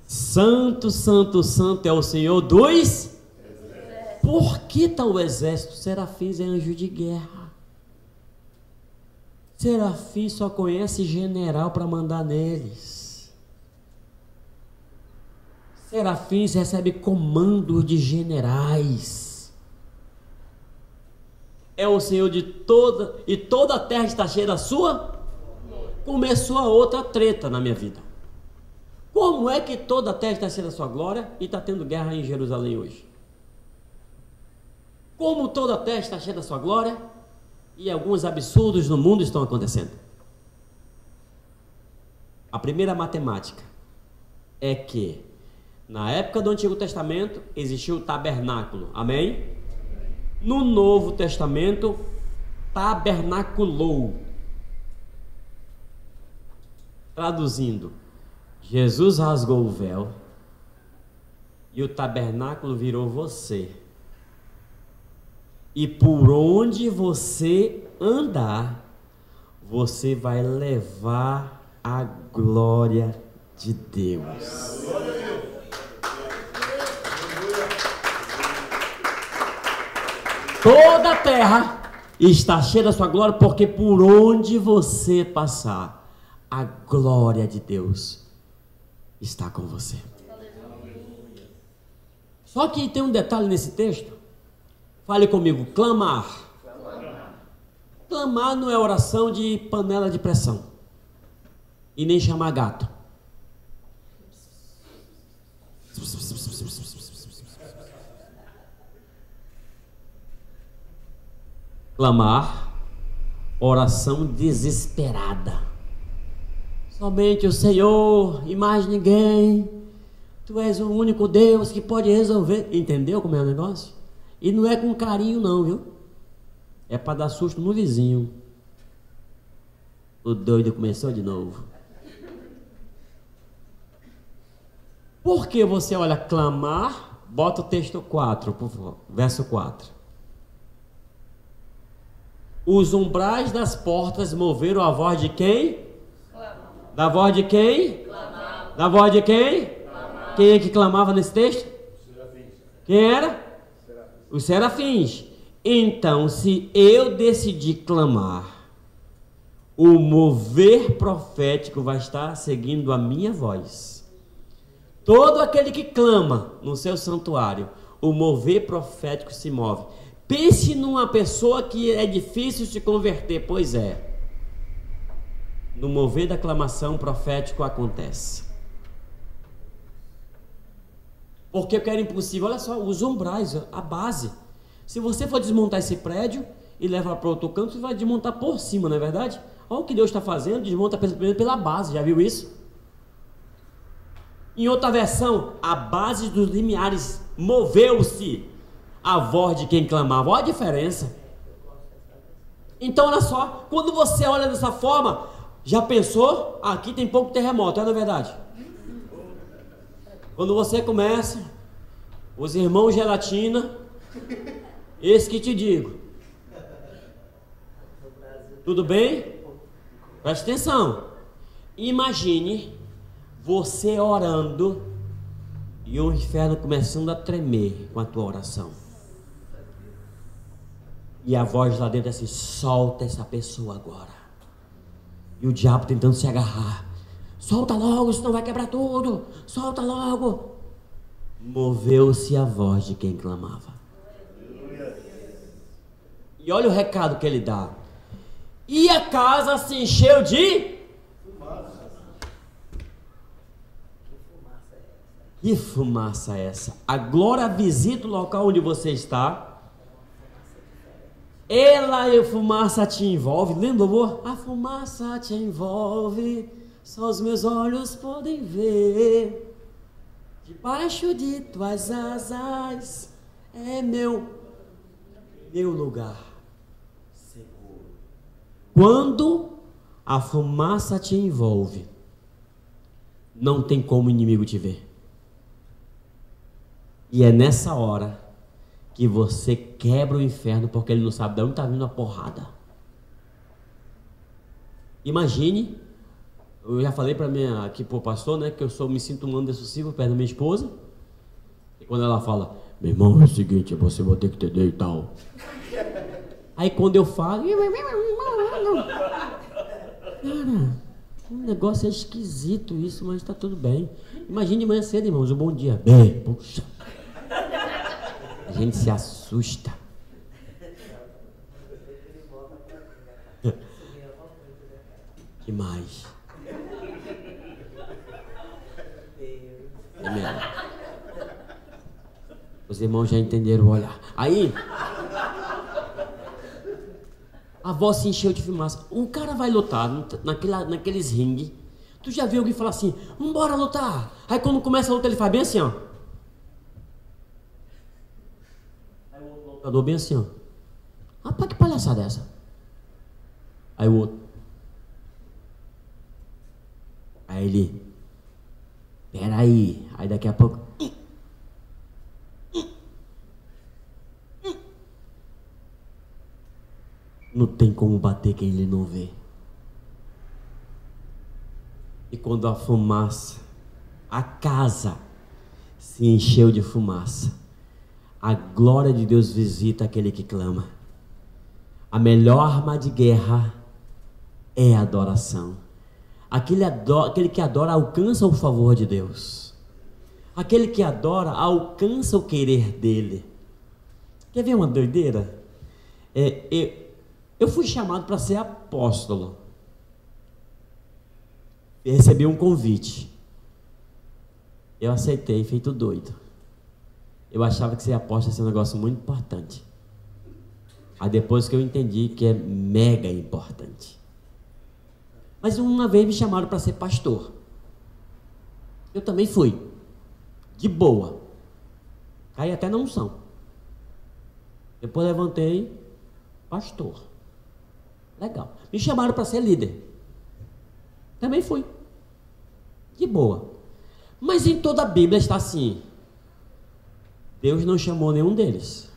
Santo, Santo, Santo é o Senhor dos... aqui está o exército. Serafins é anjo de guerra. Serafim só conhece general para mandar neles. Serafins recebe comando de generais. É o Senhor de toda, e toda a terra está cheia da sua. Começou a outra treta na minha vida. Como é que toda a terra está cheia da sua glória e está tendo guerra em Jerusalém hoje? Como toda a terra está cheia da sua glória e alguns absurdos no mundo estão acontecendo? A primeira matemática é que na época do Antigo Testamento existiu o tabernáculo, amém? No Novo Testamento, tabernaculou. Traduzindo, Jesus rasgou o véu e o tabernáculo virou você. E por onde você andar, você vai levar a glória de Deus. Toda a terra está cheia da sua glória, porque por onde você passar, a glória de Deus está com você. Só que tem um detalhe nesse texto. Fale comigo, clamar. Clamar não é oração de panela de pressão. E nem chamar gato. Clamar, oração desesperada. Somente o Senhor e mais ninguém. Tu és o único Deus que pode resolver. Entendeu como é o negócio? E não é com carinho não, viu? É para dar susto no vizinho. O doido começou de novo. Porque você olha clamar, bota o texto 4, por favor, verso 4. Os umbrais das portas moveram a voz de quem? Clamava. Da voz de quem? Clamava. Da voz de quem? Clamava. Quem é que clamava nesse texto? Serafins. Quem era? Os serafins. Então, se eu decidir clamar, o mover profético vai estar seguindo a minha voz. Todo aquele que clama no seu santuário, o mover profético se move. Pense numa pessoa que é difícil se converter, pois é. No mover da clamação profético acontece. Porque que era impossível, olha só, os umbrais, a base. Se você for desmontar esse prédio e levar para outro canto, você vai desmontar por cima, não é verdade? Olha o que Deus está fazendo, desmonta primeiro pela base, já viu isso? Em outra versão, a base dos limiares moveu-se. A voz de quem clamava, olha a diferença. Então olha só, quando você olha dessa forma, já pensou? Aqui tem pouco terremoto, não é verdade? Quando você começa, os irmãos gelatina, esse que te digo. Tudo bem? Preste atenção. Imagine você orando e o inferno começando a tremer com a tua oração. E a voz lá dentro é assim, solta essa pessoa agora. E o diabo tentando se agarrar. Solta logo, senão vai quebrar tudo. Solta logo. Moveu-se a voz de quem clamava. E olha o recado que ele dá. E a casa se encheu de... Que fumaça é essa? A glória visita o local onde você está. Ela e a fumaça te envolve. Lembra, amor? A fumaça te envolve. Só os meus olhos podem ver. Debaixo de tuas asas é meu lugar seguro. Quando a fumaça te envolve, não tem como o inimigo te ver. E é nessa hora que você quebra o inferno, porque ele não sabe de onde está vindo a porrada. Imagine, eu já falei para mim aqui pro pastor, né, que eu me sinto um ano excessivo perto da minha esposa. E quando ela fala, meu irmão, é o seguinte, você vai ter que entender e tal. Aí quando eu falo, cara, o negócio é esquisito isso, mas tá tudo bem. Imagine de manhã cedo, irmãos, um bom dia. Bem, puxa. A gente se assusta. Que mais? É mesmo. Os irmãos já entenderam o olhar. Aí, a voz se encheu de fumaça. Um cara vai lutar naqueles ringues. Tu já viu alguém falar assim, vambora lutar. Aí quando começa a luta ele faz bem assim, ó. Aí o outro lutador bem assim, ó. Rapaz, que palhaçada é essa? Aí o outro. Aí ele. Peraí. Aí daqui a pouco. Não tem como bater quem ele não vê. E quando a fumaça, a casa se encheu de fumaça, a glória de Deus visita aquele que clama. A melhor arma de guerra é a adoração. Aquele que adora alcança o favor de Deus. Aquele que adora alcança o querer dele. Quer ver uma doideira? Eu fui chamado para ser apóstolo. Eu recebi um convite. Eu aceitei, feito doido. Eu achava que ser apóstolo ia ser um negócio muito importante. Aí depois que eu entendi que é mega importante. Mas uma vez me chamaram para ser pastor. Eu também fui. De boa. Caí até na unção. Depois levantei, pastor. Legal. Me chamaram para ser líder. Também fui. De boa. Mas em toda a Bíblia está assim. Deus não chamou nenhum deles.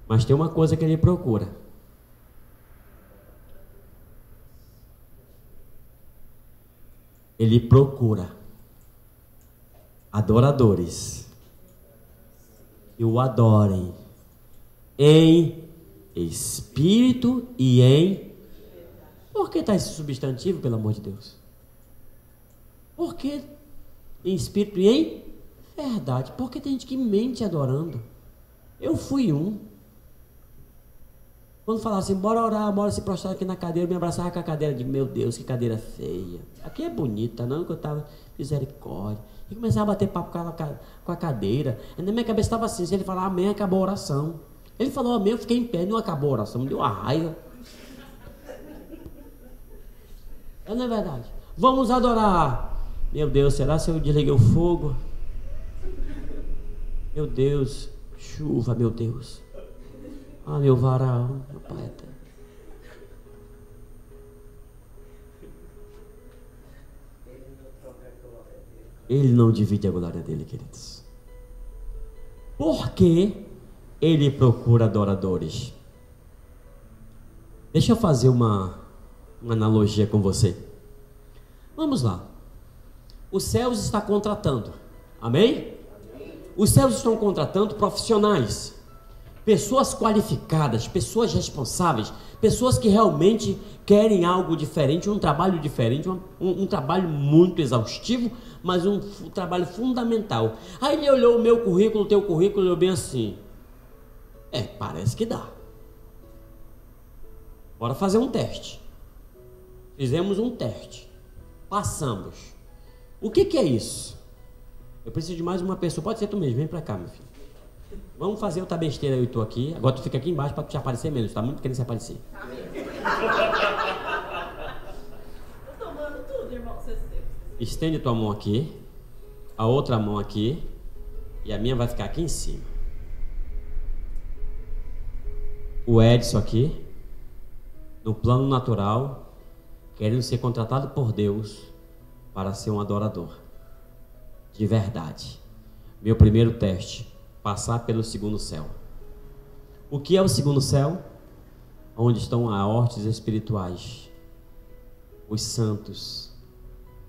Mas tem uma coisa que ele procura. Ele procura adoradores que o adorem em espírito e em... Por que está esse substantivo, pelo amor de Deus? Por que em espírito e em verdade? Porque tem gente que mente adorando. Eu fui um. Quando falava assim, bora orar, bora se prostrar aqui na cadeira, me abraçava com a cadeira, digo, meu Deus, que cadeira feia. Aqui é bonita, não, que eu estava misericórdia. E começava a bater papo com a cadeira. E na minha cabeça estava assim, se ele falar amém, acabou a oração. Ele falou amém, eu fiquei em pé, não acabou a oração, me deu uma raiva. Não é verdade? Vamos adorar. Meu Deus, será se eu desliguei o fogo? Meu Deus, chuva, meu Deus. Ah, meu varal, meu poeta. Ele não divide a glória dele, queridos. Porque ele procura adoradores. Deixa eu fazer uma analogia com você. Vamos lá. Os céus está contratando. Amém? Os céus estão contratando profissionais. Pessoas qualificadas, pessoas responsáveis, pessoas que realmente querem algo diferente, um trabalho diferente, um trabalho muito exaustivo, mas um trabalho fundamental. Aí ele olhou o meu currículo, o teu currículo, olhou bem assim. Parece que dá. Bora fazer um teste. Fizemos um teste. Passamos. O que é isso? Eu preciso de mais uma pessoa. Pode ser tu mesmo, vem pra cá, meu filho. Vamos fazer outra besteira, eu estou aqui. Agora tu fica aqui embaixo para te aparecer menos. Está muito querendo se aparecer. Tô tomando tudo, irmão. Estende tua mão aqui. A outra mão aqui. E a minha vai ficar aqui em cima. O Edson aqui. No plano natural. Querendo ser contratado por Deus. Para ser um adorador. De verdade. Meu primeiro teste. Passar pelo segundo céu. O que é o segundo céu? Onde estão as hortes espirituais, os santos,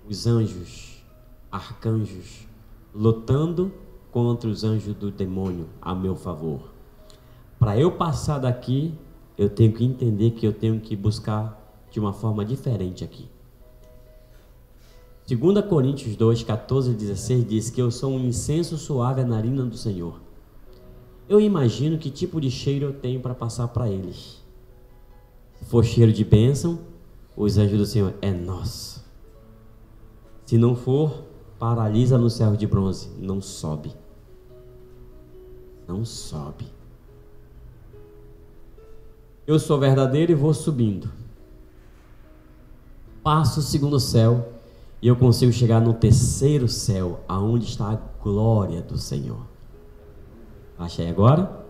os anjos, arcanjos, lutando contra os anjos do demônio a meu favor. Para eu passar daqui, eu tenho que entender que eu tenho que buscar de uma forma diferente aqui. 2 Coríntios 2, 14 e 16 diz que eu sou um incenso suave à narina do Senhor. Eu imagino que tipo de cheiro eu tenho para passar para eles. Se for cheiro de bênção, os anjos do Senhor é nosso. Se não for, paralisa no servo de bronze, não sobe. Não sobe. Eu sou verdadeiro e vou subindo. Passo o segundo céu e eu consigo chegar no terceiro céu, aonde está a glória do Senhor. Achei agora?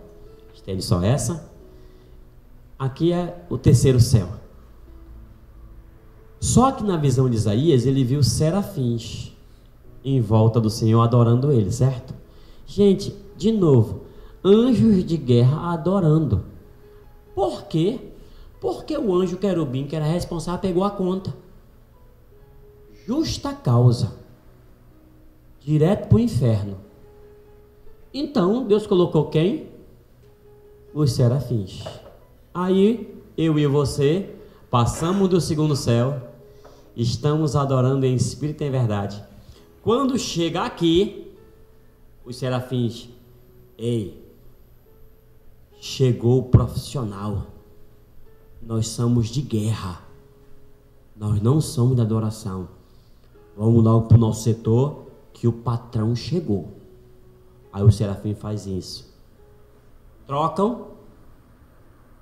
Estende só essa. Aqui é o terceiro céu. Só que na visão de Isaías, ele viu serafins em volta do Senhor adorando ele, certo? Gente, de novo, anjos de guerra adorando. Por quê? Porque o anjo querubim, que era responsável, pegou a conta. Justa causa. Direto para o inferno. Então, Deus colocou quem? Os serafins. Aí, eu e você, passamos do segundo céu, estamos adorando em espírito e em verdade. Quando chega aqui, os serafins, ei, chegou o profissional. Nós somos de guerra. Nós não somos de adoração. Vamos logo para o nosso setor, que o patrão chegou. Aí o serafim faz isso. Trocam,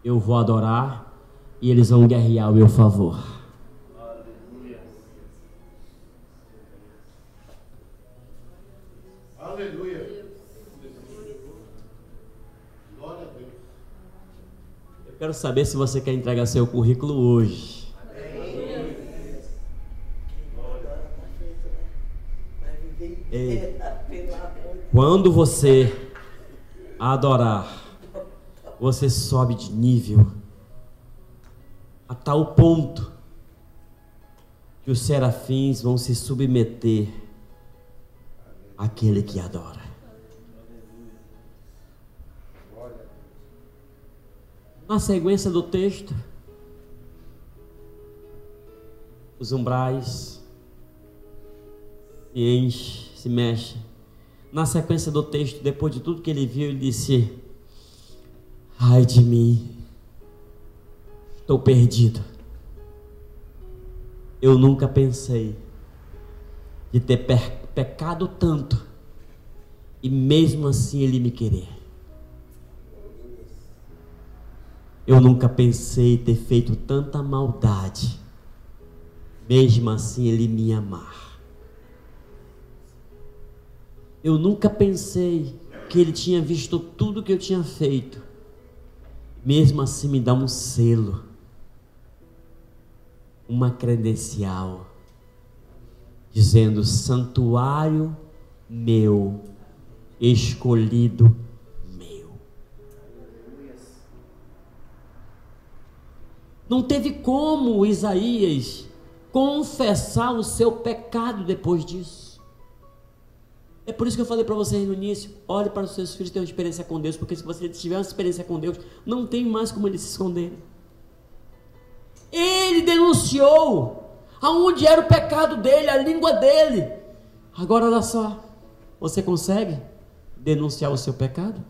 eu vou adorar e eles vão guerrear ao meu favor. Aleluia. Aleluia. Glória a Deus. Eu quero saber se você quer entregar seu currículo hoje. Ei, quando você adorar, você sobe de nível a tal ponto que os serafins vão se submeter àquele que adora. Na sequência do texto, os umbrais se enchem, se mexe. Na sequência do texto, depois de tudo que ele viu, ele disse: ai de mim, estou perdido. Eu nunca pensei de ter pecado tanto e mesmo assim ele me querer. Eu nunca pensei ter feito tanta maldade, mesmo assim ele me amar. Eu nunca pensei que ele tinha visto tudo que eu tinha feito, mesmo assim me dá um selo, uma credencial, dizendo: santuário meu, escolhido meu. Não teve como Isaías confessar o seu pecado depois disso. É por isso que eu falei para vocês no início: olhe para os seus filhos ter uma experiência com Deus, porque se você tiver uma experiência com Deus, não tem mais como eles se esconderem. Ele denunciou aonde era o pecado dele, a língua dele. Agora olha só, você consegue denunciar o seu pecado?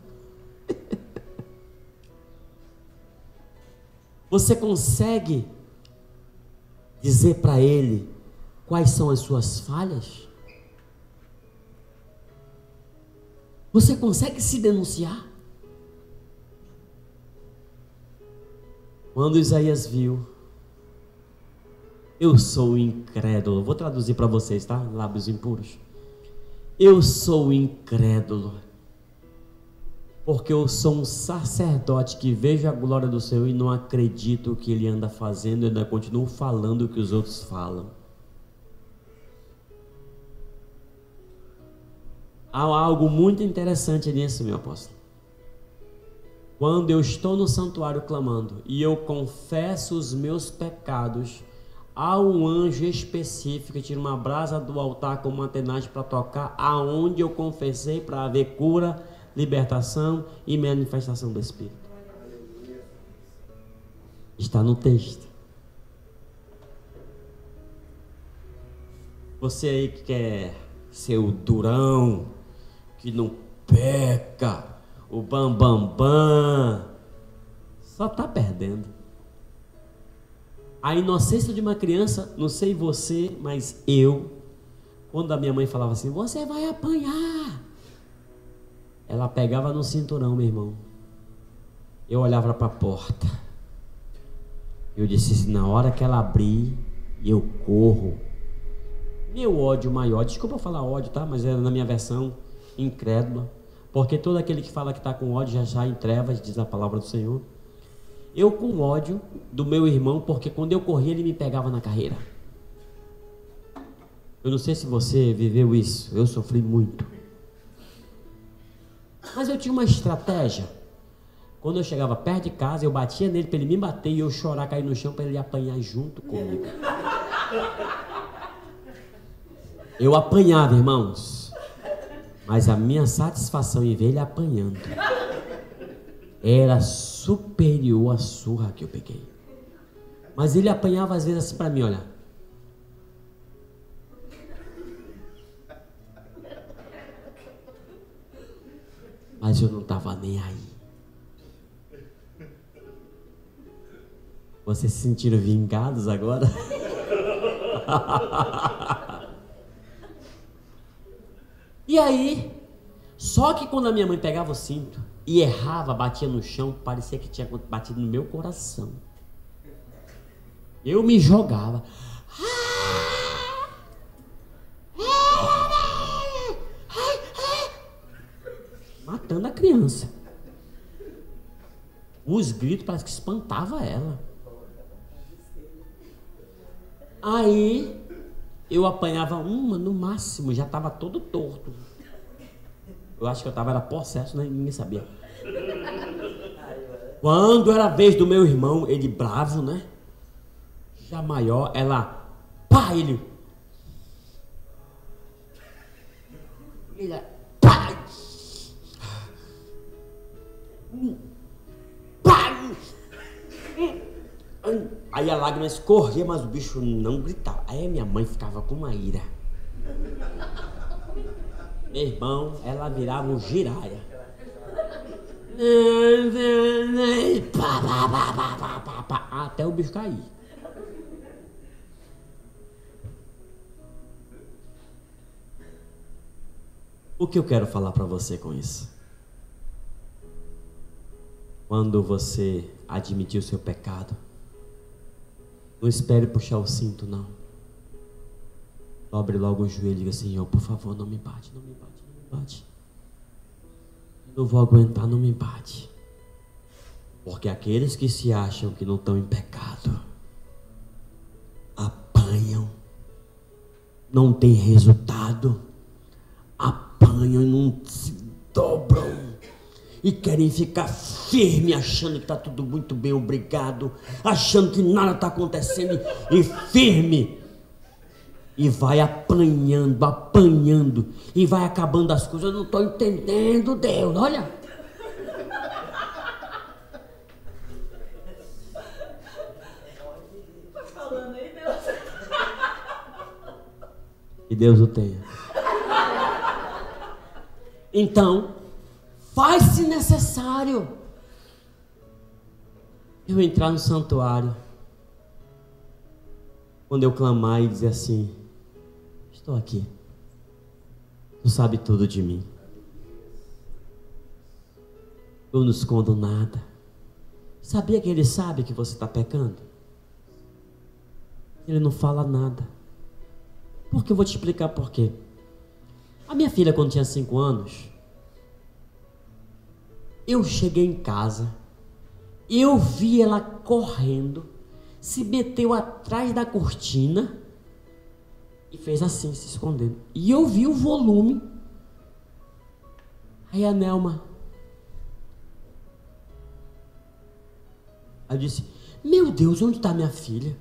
Você consegue dizer para ele quais são as suas falhas? Você consegue se denunciar? Quando Isaías viu: eu sou incrédulo. Vou traduzir para vocês, tá? Lábios impuros. Eu sou incrédulo, porque eu sou um sacerdote que vejo a glória do Senhor e não acredito o que ele anda fazendo, e ainda continuo falando o que os outros falam. Há algo muito interessante nisso, meu apóstolo. Quando eu estou no santuário clamando e eu confesso os meus pecados, há um anjo específico que tira uma brasa do altar com uma tenaz para tocar aonde eu confessei, para haver cura, libertação e manifestação do Espírito. Está no texto. Você aí que quer ser o durão, que não peca, o bam, só está perdendo. A inocência de uma criança, não sei você, mas eu, quando a minha mãe falava assim, você vai apanhar, ela pegava no cinturão, meu irmão. Eu olhava para a porta. Eu disse assim, na hora que ela abrir, eu corro. Meu ódio maior, desculpa falar ódio, tá? Mas era na minha versão incrédula. Porque todo aquele que fala que está com ódio já está em trevas, diz a palavra do Senhor. Eu com ódio do meu irmão, porque quando eu corria ele me pegava na carreira. Eu não sei se você viveu isso, eu sofri muito. Mas eu tinha uma estratégia. Quando eu chegava perto de casa, eu batia nele para ele me bater e eu chorar, cair no chão para ele apanhar junto comigo. Eu apanhava, irmãos, mas a minha satisfação em ver ele apanhando era superior à surra que eu peguei. Mas ele apanhava às vezes assim para mim, olha. Mas eu não estava nem aí. Vocês se sentiram vingados agora? E aí, só que quando a minha mãe pegava o cinto e errava, batia no chão, parecia que tinha batido no meu coração. Eu me jogava. Matando a criança. Os gritos parece que espantava ela. Aí eu apanhava uma no máximo, já estava todo torto. Eu acho que eu era possesso, né? Ninguém sabia. Quando era a vez do meu irmão, ele bravo, né? Já maior, ela... Pá, ele... Pá! Pá! Aí a lágrima escorria, mas o bicho não gritava. Aí a minha mãe ficava com uma ira. Meu irmão, ela virava um giraia. Até o bicho cair. O que eu quero falar para você com isso? Quando você admitir o seu pecado, não espere puxar o cinto, não. Dobre logo o joelho e diga, Senhor, por favor, não me bate, não me bate, não me bate. Não vou aguentar, não me bate. Porque aqueles que se acham que não estão em pecado, apanham, não tem resultado, apanham e não se dobram. E querem ficar firme, achando que está tudo muito bem, obrigado, achando que nada está acontecendo, e firme. E vai apanhando, e vai acabando as coisas. Eu não estou entendendo, Deus, olha. Tá falando aí, Deus? Que Deus o tenha. Então, faz-se necessário eu entrar no santuário, quando eu clamar e dizer assim, estou aqui, tu sabe tudo de mim, eu não escondo nada. Sabia que ele sabe que você está pecando? Ele não fala nada. Porque eu vou te explicar por quê. A minha filha, quando tinha 5 anos, eu cheguei em casa, eu vi ela correndo, se meteu atrás da cortina e fez assim, se escondendo. E eu vi o volume. Aí a Nelma, eu disse, meu Deus, onde está minha filha?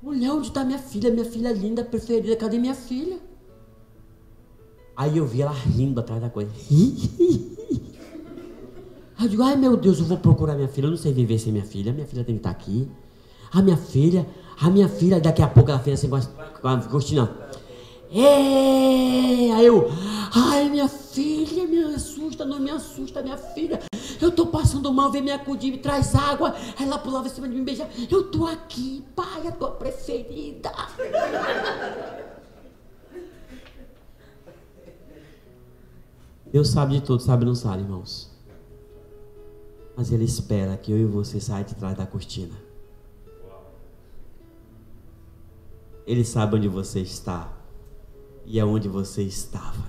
Mulher, onde está minha filha? Minha filha linda, preferida, cadê minha filha? Aí eu vi ela rindo atrás da coisa. Aí eu digo, ai meu Deus, eu vou procurar minha filha, eu não sei viver sem minha filha tem que estar aqui. A minha filha, daqui a pouco ela fez assim com a Cristina. Aí eu, ai minha filha, me assusta, não me assusta, minha filha. Eu tô passando mal, vem me acudir, me traz água. Ela pulava em cima de mim, beijar. Eu tô aqui, pai, a tua preferida. Deus sabe de tudo, sabe ou não sabe, irmãos? Mas Ele espera que eu e você saia de trás da cortina. Ele sabe onde você está e aonde você estava.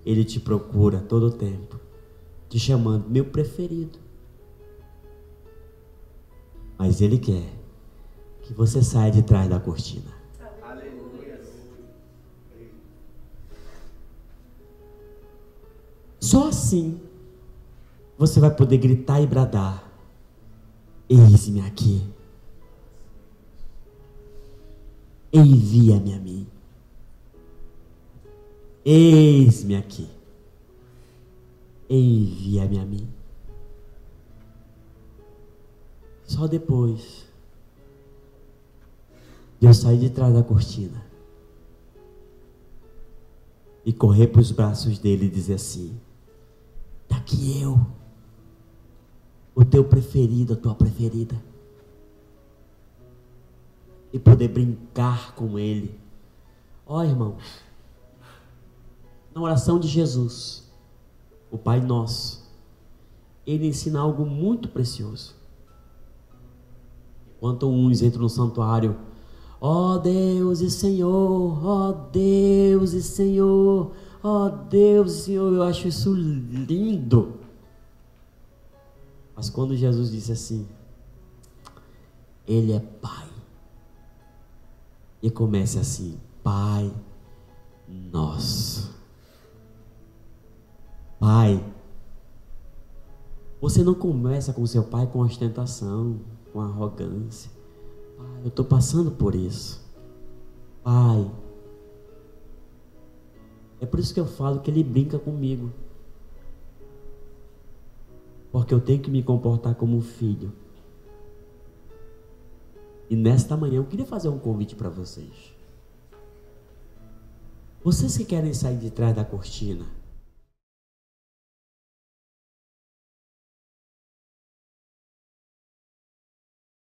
Ele te procura todo o tempo, te chamando, meu preferido. Mas Ele quer que você saia de trás da cortina. Aleluia. Só assim você vai poder gritar e bradar: eis-me aqui. Envia-me a mim. Eis-me aqui. Envia-me a mim. Só depois de eu sair de trás da cortina e correr para os braços dele e dizer assim: tá aqui eu, o teu preferido, a tua preferida, e poder brincar com ele. Ó, irmãos, na oração de Jesus, o Pai Nosso, ele ensina algo muito precioso. Enquanto uns entram no santuário, ó Deus e Senhor, ó Deus e Senhor, ó Deus e Senhor, eu acho isso lindo. Mas quando Jesus disse assim, Ele é Pai, e começa assim: Pai Nosso. Pai, você não começa com seu pai com ostentação, com arrogância. Pai, eu estou passando por isso. Pai, é por isso que eu falo que ele brinca comigo, porque eu tenho que me comportar como um filho. E nesta manhã eu queria fazer um convite para vocês. Vocês que querem sair de trás da cortina,